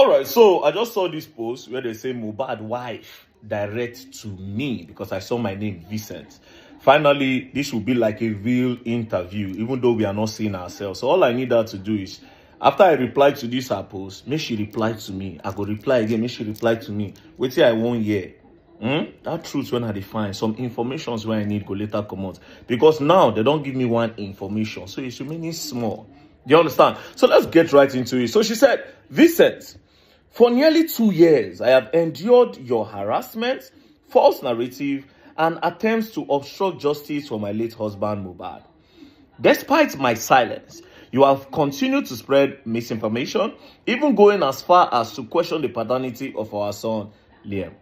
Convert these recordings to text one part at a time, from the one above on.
All right, so I just saw this post where they say Mohbad wife direct to me because I saw my name Vincent. Finally, this will be like a real interview, even though we are not seeing ourselves. So all I need her to do is, after I reply to this her post, make she reply to me. I go reply again, make she reply to me. Wait till I won't hear. That truth when I define some informations where I need go later come out. Because now they don't give me one information. So it's remaining small. Do you understand? So let's get right into it. So she said, Vincent, for nearly 2 years, I have endured your harassment, false narrative, and attempts to obstruct justice for my late husband, Mohbad. Despite my silence, you have continued to spread misinformation, even going as far as to question the paternity of our son, Liam.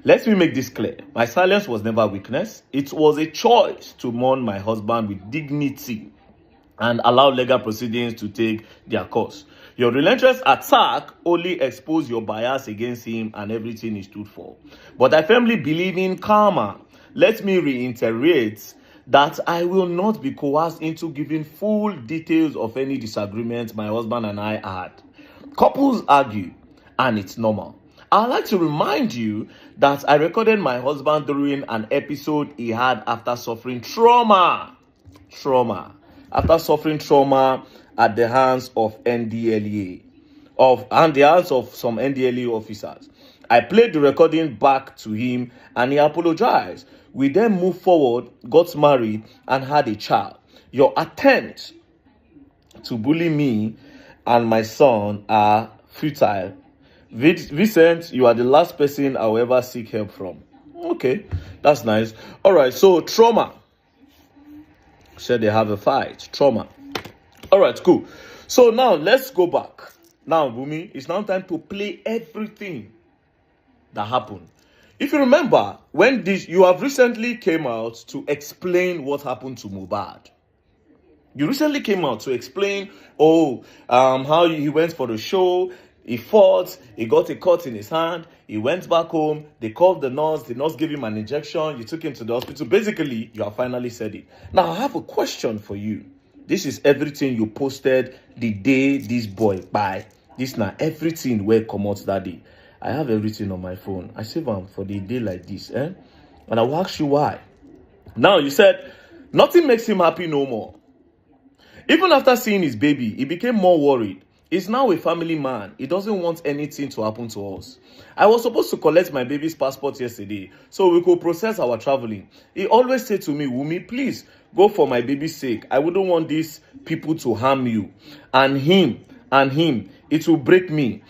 Let me make this clear. My silence was never weakness. It was a choice to mourn my husband with dignity and allow legal proceedings to take their course. Your relentless attack only exposed your bias against him and everything he stood for. But I firmly believe in karma. Let me reiterate that I will not be coerced into giving full details of any disagreement my husband and I had. Couples argue, and it's normal. I'd like to remind you that I recorded my husband during an episode he had after suffering trauma. After suffering trauma at the hands of NDLEA, and the hands of some NDLEA officers. I played the recording back to him and he apologized. We then moved forward, got married, and had a child. Your attempts to bully me and my son are futile. Vincent, you are the last person I will ever seek help from. Okay, that's nice. All right, so trauma. Said they have a fight. Trauma. All right, cool. So now let's go back. Now, Wunmi, it's now time to play everything that happened. If you remember, when you have recently came out to explain what happened to Mohbad. You recently came out to explain, how he went for the show. He fought, he got a cut in his hand, he went back home, they called the nurse gave him an injection, you took him to the hospital. Basically, you have finally said it. Now, I have a question for you. This is everything you posted the day this boy died. This now everything where come out that day. I have everything on my phone. I save them for the day like this, And I will ask you why. Now, you said, nothing makes him happy no more. Even after seeing his baby, he became more worried. He's now a family man. He doesn't want anything to happen to us. I was supposed to collect my baby's passport yesterday so we could process our traveling. He always said to me, Wunmi, please go for my baby's sake. I wouldn't want these people to harm you. And him, it will break me.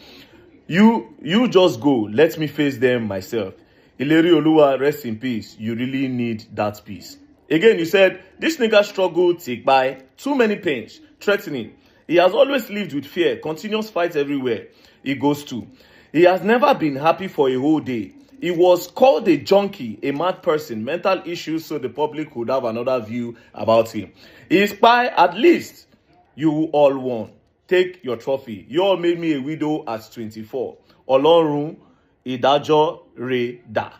You just go. Let me face them myself. Ileri Oluwa, rest in peace. You really need that peace. Again, you said, this nigga struggled, take by, too many pains, threatening. He has always lived with fear, continuous fights everywhere he goes to. He has never been happy for a whole day. He was called a junkie, a mad person, mental issues, so the public could have another view about him. He is by, at least, you all won. Take your trophy. You all made me a widow at 24. Olorun Idajo Re Da.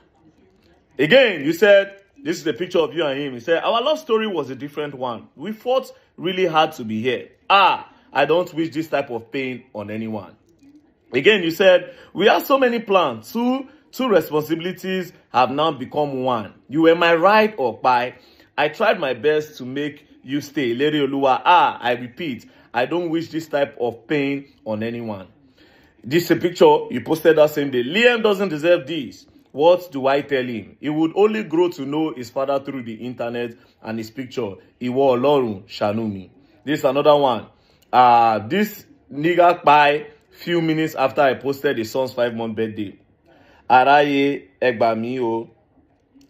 Again, you said, this is the picture of you and him. He said, our love story was a different one. We fought really hard to be here. I don't wish this type of pain on anyone. Again, you said, we have so many plans. Two responsibilities have now become one. You were my ride or buy. I tried my best to make you stay. Lady Oluwa, I repeat, I don't wish this type of pain on anyone. This is a picture you posted that same day. Liam doesn't deserve this. What do I tell him? He would only grow to know his father through the internet and his picture. Iwo Olorun Shanu mi. This is another one. This nigga by few minutes after I posted his son's 5-month birthday. Araye Egbami o.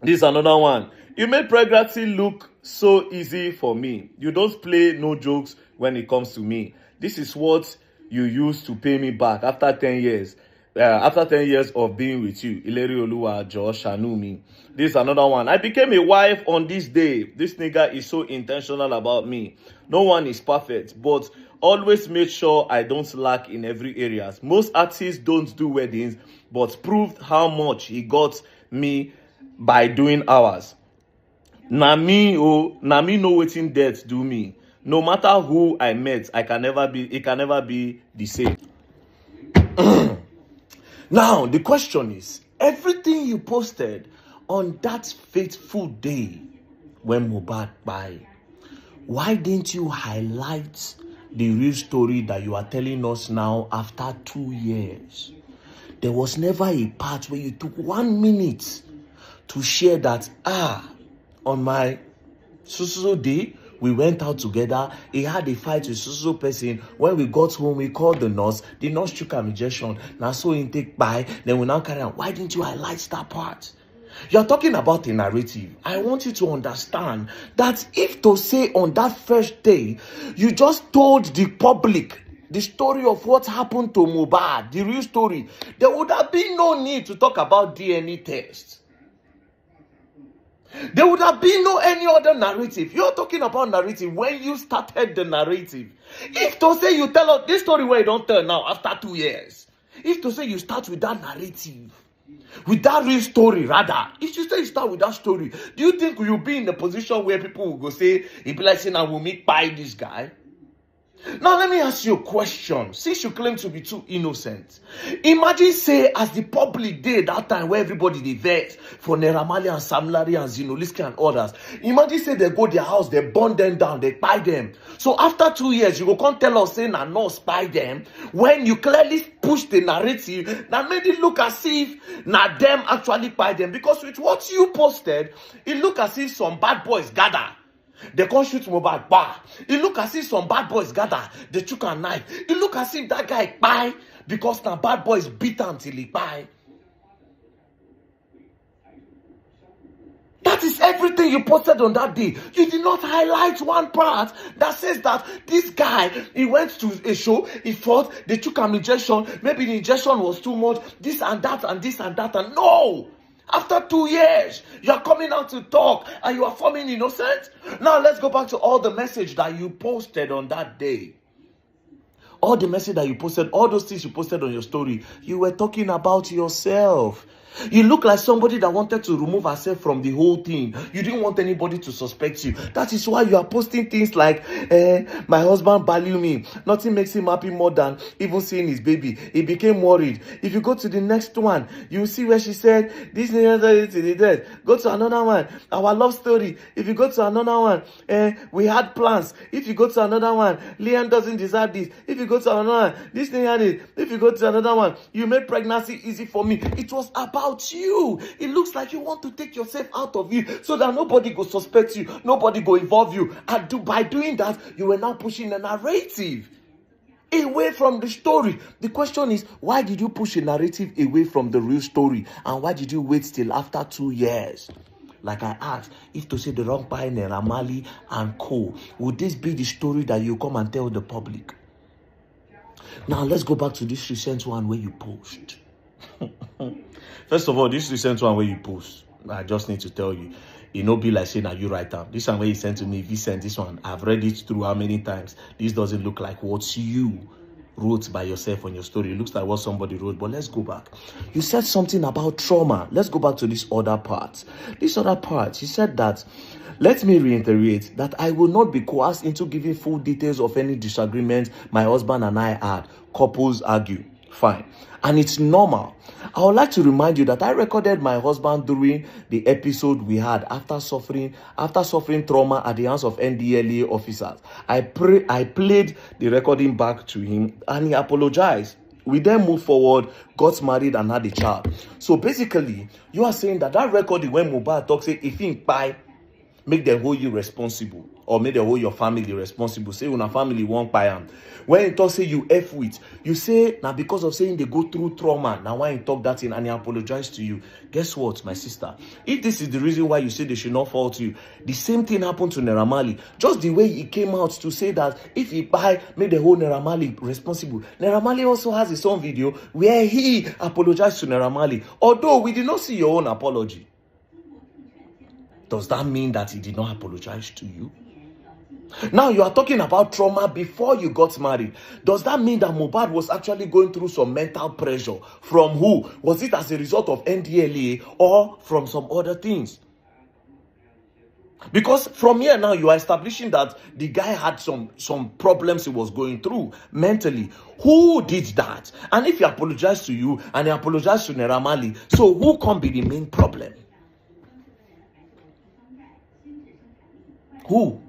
This is another one. You made pregnancy look so easy for me. You don't play no jokes when it comes to me. This is what you used to pay me back after 10 years. After 10 years of being with you. Ileri Oluwa Josh Shanumi. This is another one. I became a wife on this day. This nigga is so intentional about me. No one is perfect, but always made sure I don't lack in every area. Most artists don't do weddings, but proved how much he got me by doing ours. Na me know wetin death do me. No matter who I met, it can never be the same. Now, the question is, everything you posted on that fateful day when Mohbad died, why didn't you highlight the real story that you are telling us now after 2 years? There was never a part where you took 1 minute to share that, on my so day, we went out together. He had a fight with so person. When we got home, we called the nurse. The nurse took an injection. Now so intake by. Then we now carry on. Why didn't you highlight that part? You're talking about a narrative. I want you to understand that if to say on that first day, you just told the public the story of what happened to Mohbad, the real story, there would have been no need to talk about DNA tests. There would have been no any other narrative. You're talking about narrative when you started the narrative. If to say you tell us this story where you don't tell now after 2 years, if to say you start with that narrative, with that real story rather, if you say you start with that story, do you think you'll be in a position where people will go say, it be like saying, I will meet by this guy? Now, let me ask you a question. Since you claim to be too innocent, imagine, say, as the public did that time where everybody they vex for Naira Marley and Sam Larry and Zinoliski and others. Imagine, say, they go their house, they burn them down, they buy them. So after 2 years, you go come tell us, say, nah, no, spy them, when you clearly push the narrative that made it look as if nah, them actually buy them. Because with what you posted, it look as if some bad boys gather. They can't shoot Mohbad, bah. It look as if some bad boys gather. They took a knife. It look as if that guy buy because now bad boys beat him till he buy. That is everything you posted on that day. You did not highlight one part that says that this guy, he went to a show, he fought, they took an injection, maybe the injection was too much, this and that and this and that, and no! After 2 years, you are coming out to talk and you are forming innocent. Now let's go back to all the message that you posted on that day. All the message that you posted, all those things you posted on your story, you were talking about yourself. You look like somebody that wanted to remove herself from the whole thing. You didn't want anybody to suspect you. That is why you are posting things like, my husband value me. Nothing makes him happy more than even seeing his baby. He became worried. If you go to the next one, you see where she said, this is dead. Go to another one. Our love story. If you go to another one, we had plans. If you go to another one, Liam doesn't deserve this. If you go to another one, this thing had it. If you go to another one, you made pregnancy easy for me. It was about you. It looks like you want to take yourself out of it so that nobody go suspect you, nobody go involve you. And by doing that, you were now pushing a narrative away from the story. The question is, why did you push a narrative away from the real story? And why did you wait till after 2 years? Like I asked, if to say the wrong by Naira Marley and co, would this be the story that you come and tell the public? Now let's go back to this recent one where you post. First of all, this recent one where you post, I just need to tell you, it no be like saying that you write down. This one where you sent to me, Vincent, this one, I've read it through how many times. This doesn't look like what you wrote by yourself on your story. It looks like what somebody wrote, but let's go back. You said something about trauma. Let's go back to this other part. This other part, you said that, let me reiterate that I will not be coerced into giving full details of any disagreement my husband and I had. Couples argue. Fine. And it's normal. I would like to remind you that I recorded my husband during the episode we had after suffering trauma at the hands of NDLA officers. I played the recording back to him and he apologized. We then moved forward, got married and had a child. So basically, you are saying that recording when Mohbad talks, say, if he buy, make them hold you responsible, or make them hold your family responsible. Say when a family won't buy them. When you talk, say you F with, you say now because of saying they go through trauma. Now when you talk that in and he apologize to you, guess what, my sister? If this is the reason why you say they should not fall to you, the same thing happened to Naira Marley. Just the way he came out to say that if he buy, make the whole Naira Marley responsible. Naira Marley also has his own video where he apologized to Naira Marley. Although we did not see your own apology. Does that mean that he did not apologize to you? Now you are talking about trauma before you got married. Does that mean that Mohbad was actually going through some mental pressure? From who? Was it as a result of NDLA or from some other things? Because from here now, you are establishing that the guy had some problems he was going through mentally. Who did that? And if he apologized to you and he apologized to Naira Marley, so who can be the main problem? Who?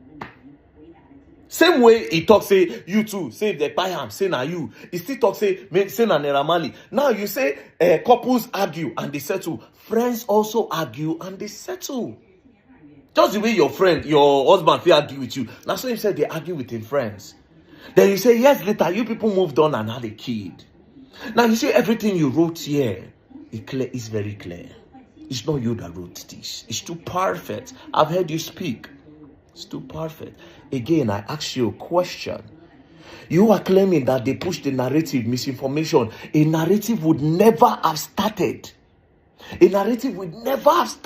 Same way he talk say you too, say if they buy him, say na you. He still talk say na Naira Marley. Now you say couples argue and they settle. Friends also argue and they settle. Just the way your friend, your husband feel argue with you. Now so he said they argue with his friends. Then you say yes later you people moved on and had a kid. Now you say everything you wrote here, it's very clear. It's not you that wrote this. It's too perfect. I've heard you speak. It's too perfect. Again, I ask you a question. You are claiming that they pushed the narrative, misinformation. A narrative would never have started. A narrative would never have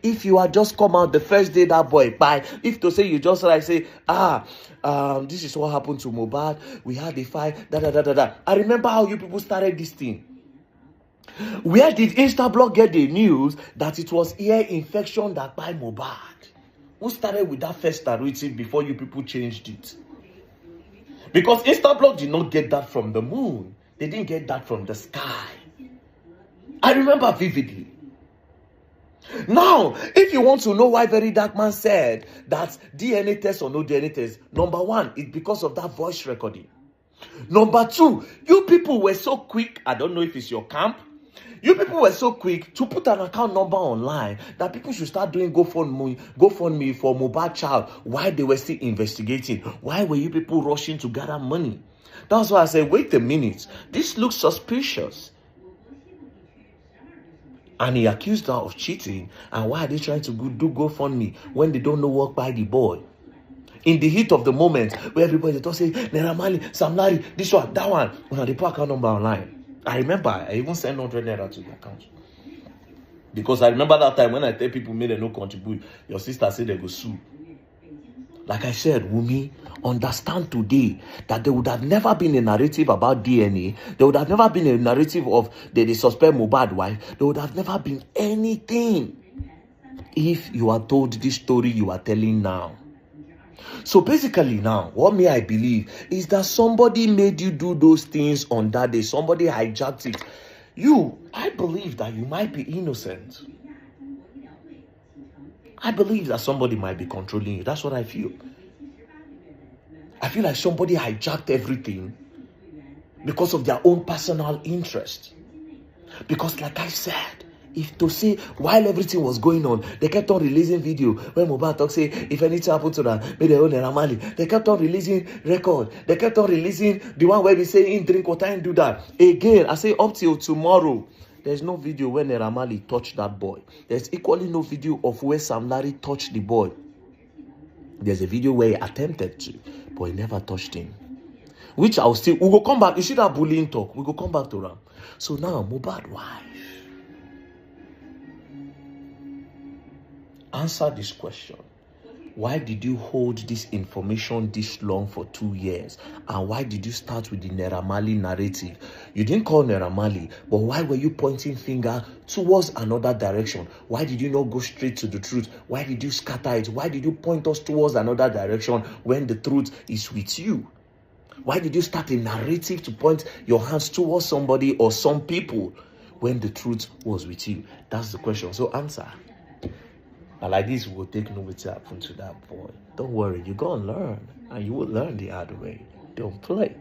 if you had just come out the first day that boy by. If to say you just like say, this is what happened to Mohbad. We had a fight. I remember how you people started this thing. Where did Instablog get the news that it was ear infection that by Mohbad? Who started with that first narrative before you people changed it? Because Instablog did not get that from the moon. They didn't get that from the sky. I remember vividly. Now, if you want to know why Verydarkman said that DNA test or no DNA test, number one, it's because of that voice recording. Number two, you people were so quick, I don't know if it's your camp, you people were so quick to put an account number online that people should start doing GoFundMe for Mohbad child while they were still investigating. Why were you people rushing to gather money? That's why I said, wait a minute, this looks suspicious. And he accused her of cheating. And why are they trying to do GoFundMe when they don't know what by the boy? In the heat of the moment, where everybody don't say, Naira Marley, Sam Larry, this one, that one. When they put account number online. I remember, I even sent 100 Naira to the account. Because I remember that time when I tell people made a no contribute, your sister said they go sue. Like I said, Wunmi, understand today that there would have never been a narrative about DNA. There would have never been a narrative of they suspect Mohbad wife. There would have never been anything if you are told this story you are telling now. So basically now, what I believe is that somebody made you do those things on that day. Somebody hijacked it. I believe that you might be innocent. I believe that somebody might be controlling you. That's what I feel. I feel like somebody hijacked everything because of their own personal interest. Because like I said, if to say while everything was going on, they kept on releasing video when Mohbad talk say if anything happened to them, maybe they own Naira Marley. They kept on releasing record. They kept on releasing the one where they say in drink water and do that. Again, I say up till tomorrow. There's no video when Naira Marley touched that boy. There's equally no video of where Sam Larry touched the boy. There's a video where he attempted to, but he never touched him. Which we'll go come back. You see that bullying talk? We'll go come back to that. So now, Mohbad wife. Answer this question. Why did you hold this information this long for 2 years? And why did you start with the Naira Marley narrative? You didn't call Naira Marley, but why were you pointing finger towards another direction? Why did you not go straight to the truth? Why did you scatter it? Why did you point us towards another direction when the truth is with you? Why did you start a narrative to point your hands towards somebody or some people when the truth was with you? That's the question. So answer. And like this, we'll take no what happened to that boy. Don't worry, you're going to learn. And you will learn the hard way. Don't play.